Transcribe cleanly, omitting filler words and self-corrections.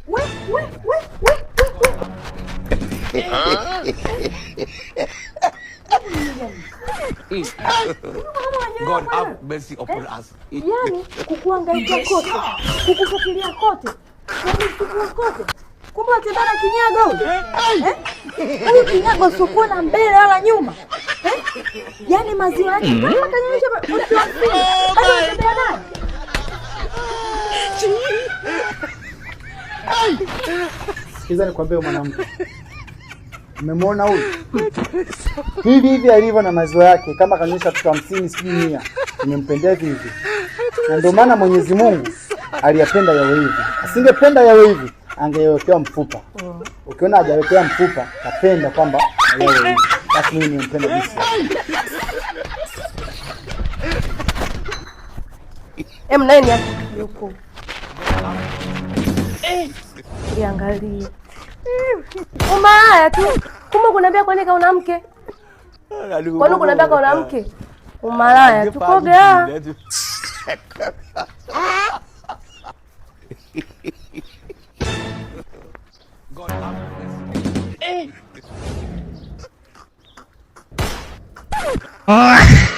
We. God have mercy upon us. Yaani kukuangaika kote, kukufuatilia kote, kukufuatilia kote. Kumbe unatembea na kinyago huyu. Huyu kinyago usiokuwa na mbele wala nyuma. Yaani maziwa yake kama kanyonyesha mtu asili. Hadi unatembea naye. Sikiza nikwambie mwanamke. Umemwona huyu? Hivi alivyo na maziwa yake kama kanyonyesha mtu 50 sijui 100. Nimempendea hivi. Na ndio maana Mwenyezi Mungu aliyapenda yawe hivi. Asingependa yawe hivi, angewekea mfupa. Ukiona hajawekea mfupa, kapenda kwamba yawe hivi. Basi mimi nimpenda jinsi. Nani yuko? Iangalie. Umalaya tu. Kumbe kunambia kwa nini kauna mke? Kwa nini kunambia kauna mke? Umalaya tu kogea. God have mercy.